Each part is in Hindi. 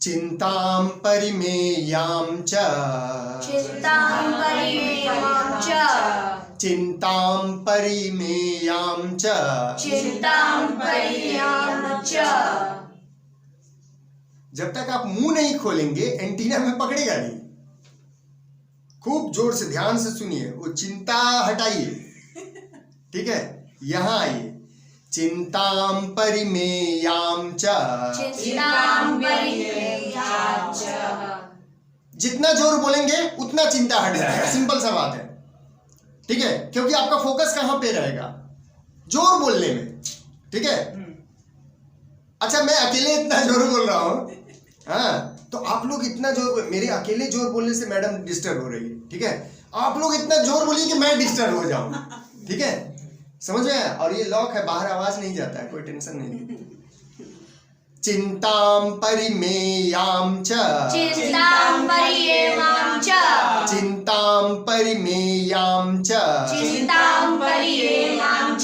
चिंतां परिमेयां च चिंतां परिमेयां च चिंतां परिमेयां च चिंतां परिमेयां च। जब तक आप मुंह नहीं खोलेंगे एंटीना में पकड़ेगा नहीं। खूब जोर से ध्यान से सुनिए, वो चिंता हटाइए, ठीक है। यहां आइए, चिंतां परिमेयां च चिंतां परिमेयां च। जितना जोर बोलेंगे उतना चिंता हट जाएगा। सिंपल सा बात है, ठीक है, क्योंकि आपका फोकस कहां पे रहेगा? जोर बोलने में, ठीक है। अच्छा, मैं अकेले इतना जोर बोल रहा हूं, हाँ, तो आप लोग इतना जोर, मेरे अकेले जोर बोलने से मैडम डिस्टर्ब हो रही है, ठीक है। आप लोग इतना जोर बोलिए कि मैं डिस्टर्ब हो जाऊं, ठीक है, समझ में आया? और ये लॉक है, बाहर आवाज नहीं जाता है, कोई टेंशन नहीं। चिंतां परिमेयां च चिंतां परिमेयां च चिंतां परिमेयां च चिंतां परिमेयां च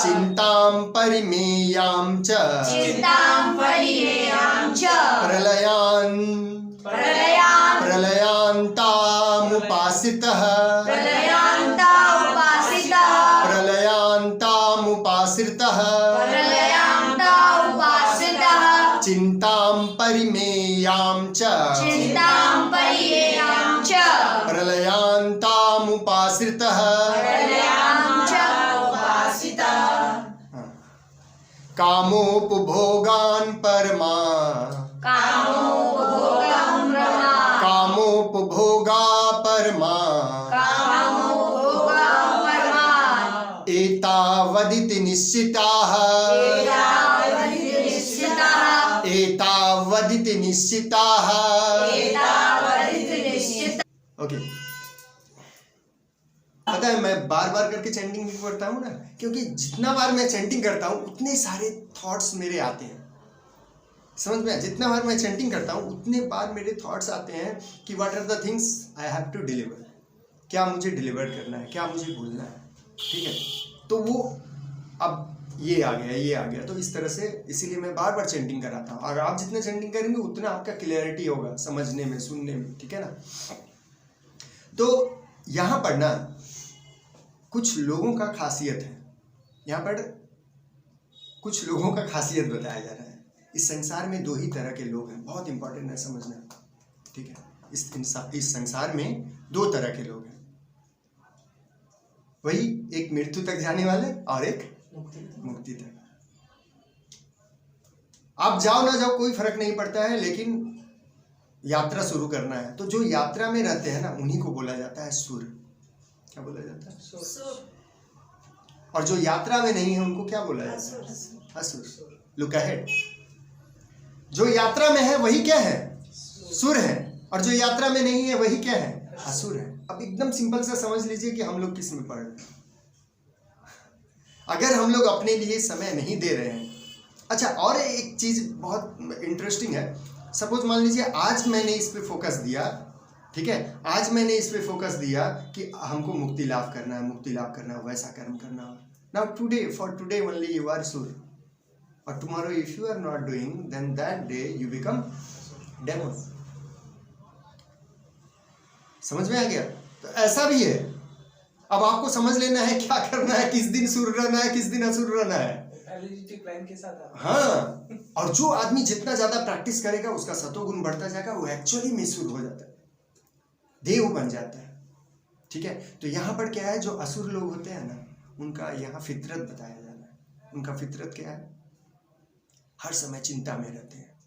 चिंतां परिमेयां च चिंतां परिमेयां च। प्रलयांतामुपासितः प्रलयांतामुपासितः प्रलयांतामुपासितः प्रलयांतामुपासितः चिंतां परिमेयां च चिंतां परिमेयां च प्रलयांतामुपासितः प्रलयांतामुपासितः। कामोपभोगान् परमा कामोपभोगं ब्रह्मा कामोपभोगा परमा कामोपभोगं परमा एतावदिति निश्चिताः एतावदिति निश्चिताः एतावदिति निश्चिताः। एतावदिति निश्चिताः। ओके, पता है मैं बार बार करके चैंटिंग भी करता हूँ ना, क्योंकि जितना बार मैं चैंटिंग करता हूँ उतने सारे थॉट्स मेरे आते हैं। समझ में? जितना बार मैं चैंटिंग करता हूँ उतने बार मेरे थॉट्स आते हैं कि what are the things I have to deliver, क्या मुझे डिलीवर करना है, क्या मुझे बोलना है, ठीक है। तो वो अब ये आ गया, ये आ गया, तो इस तरह से, इसीलिए मैं बार बार चैंटिंग कराता हूँ। और आप जितना चैंटिंग करेंगे उतना आपका क्लियरिटी होगा समझने में, सुनने में, ठीक है ना। तो यहाँ पर ना कुछ लोगों का खासियत है, यहाँ पर कुछ लोगों का खासियत बताया जा रहा है। इस संसार में दो ही तरह के लोग हैं, बहुत इंपॉर्टेंट है समझना, ठीक है। इस संसार में दो तरह के लोग हैं, वही एक मृत्यु तक जाने वाले और एक मुक्ति तक। आप जाओ ना जाओ कोई फर्क नहीं पड़ता है, लेकिन यात्रा शुरू करना है। तो जो यात्रा में रहते हैं ना उन्हीं को बोला जाता है सुर। क्या बोला जाता है? सुर। और जो यात्रा में नहीं है उनको क्या बोला जाता है? असुर। Look ahead. जो यात्रा में है वही क्या है? सुर है। और जो यात्रा में नहीं है वही क्या है? असुर है। अब एकदम सिंपल सा समझ लीजिए कि हम लोग किस में पढ़ रहे हैं। अगर हम लोग अपने लिए समय नहीं दे रहे हैं। अच्छा, और एक चीज बहुत इंटरेस्टिंग है। सपोज मान लीजिए आज मैंने इस पे फोकस दिया, ठीक है, आज मैंने इस पे फोकस दिया कि हमको मुक्ति लाभ करना है, मुक्ति लाभ करना है, वैसा कर्म करना है। Now today, for today only you are सुर, और tomorrow if you are not doing then that day you become demon. समझ में आ गया? तो ऐसा भी है। अब आपको समझ लेना है क्या करना है, किस दिन सुर रहना है, किस दिन असुर रहना है। के साथ। हाँ, और जो आदमी जितना ज्यादा प्रैक्टिस करेगा उसका सतोगुण बढ़ता जाएगा, वो एक्चुअली में सुर हो जाता है, देव बन जाता है, ठीक है। तो यहाँ पर क्या है, जो असुर लोग होते हैं ना उनका यहाँ फितरत बताया जा रहा है। उनका फितरत क्या है? हर समय चिंता में रहते हैं,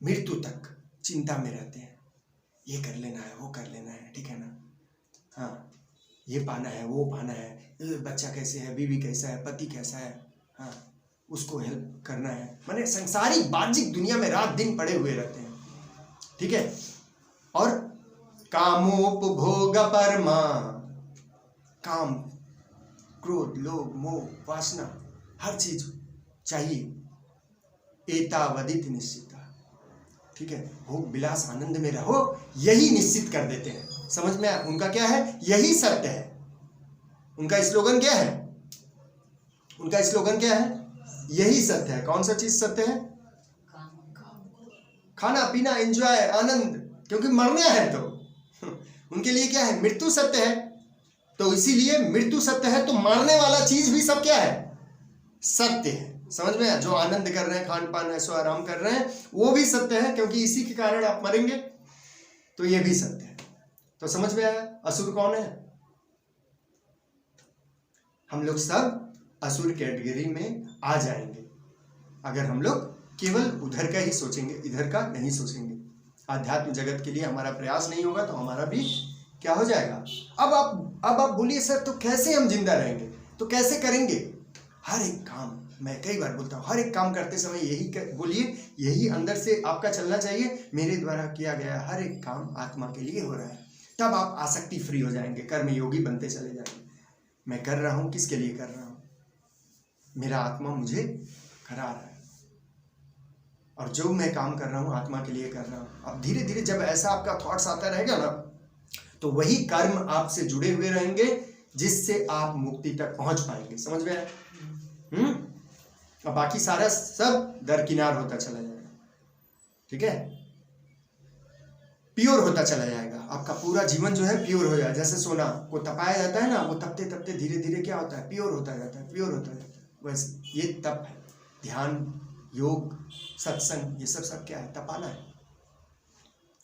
मृत्यु तक चिंता में रहते हैं, ये कर लेना है, वो कर लेना है, ठीक है ना। हाँ, ये पाना है, वो पाना है, बच्चा कैसे है, बीवी कैसा है, पति कैसा है, हाँ, उसको हेल्प करना है। माने संसारिक बाह्यिक दुनिया में रात दिन पड़े हुए रहते हैं, ठीक है। और कामोपभोग परमा, काम, क्रोध, लोभ, मोह, वासना, हर चीज चाहिए। एतावदित निश्चिता, ठीक है, भोग विलास आनंद में रहो, यही निश्चित कर देते हैं। समझ में आया? उनका क्या है? यही सत्य है। उनका स्लोगन क्या है? यही सत्य है। कौन सा चीज सत्य है? खाना पीना, एंजॉय, आनंद, क्योंकि मरना है। तो उनके लिए क्या है, मृत्यु सत्य है। तो इसीलिए मृत्यु सत्य है तो मारने वाला चीज भी सब क्या है, सत्य है। समझ में आया? जो आनंद कर रहे हैं, खान पान ऐसो आराम कर रहे हैं, वो भी सत्य है, क्योंकि इसी के कारण आप मरेंगे। तो ये भी सत्य है। तो समझ में आया असुर कौन है? हम लोग सब असुर कैटेगरी में आ जाएंगे अगर हम लोग केवल उधर का ही सोचेंगे, इधर का नहीं सोचेंगे। आध्यात्म जगत के लिए हमारा प्रयास नहीं होगा तो हमारा भी क्या हो जाएगा। अब आप बोलिए सर तो कैसे हम जिंदा रहेंगे, तो कैसे करेंगे? हर एक काम, मैं कई बार बोलता हूँ, हर एक काम करते समय यही बोलिए, यही अंदर से आपका चलना चाहिए, मेरे द्वारा किया गया हर एक काम आत्मा के लिए हो रहा है। तब आप आसक्ति फ्री हो जाएंगे, कर्म योगी बनते चले जाएंगे। मैं कर रहा हूँ, किसके लिए कर रहा हूँ? मेरा आत्मा मुझे करा रहा है, और जो मैं काम कर रहा हूँ आत्मा के लिए कर रहा हूँ। अब धीरे धीरे जब ऐसा आपका थॉट्स आता रहेगा ना, तो वही कर्म आपसे जुड़े हुए रहेंगे, जिससे आप मुक्ति तक पहुंच पाएंगे। समझ में आया? और बाकी सारा सब दरकिनार होता चला जाएगा। ठीक है, प्योर होता चला जाएगा। आपका पूरा जीवन जो है प्योर हो जाएगा। जैसे सोना को तपाया जाता है ना, वो तपते तपते धीरे धीरे क्या होता है, प्योर होता जाता है, प्योर होता जाता है। वैसे ये तप है, ध्यान, योग, सत्संग, ये सब क्या है, तपाना है।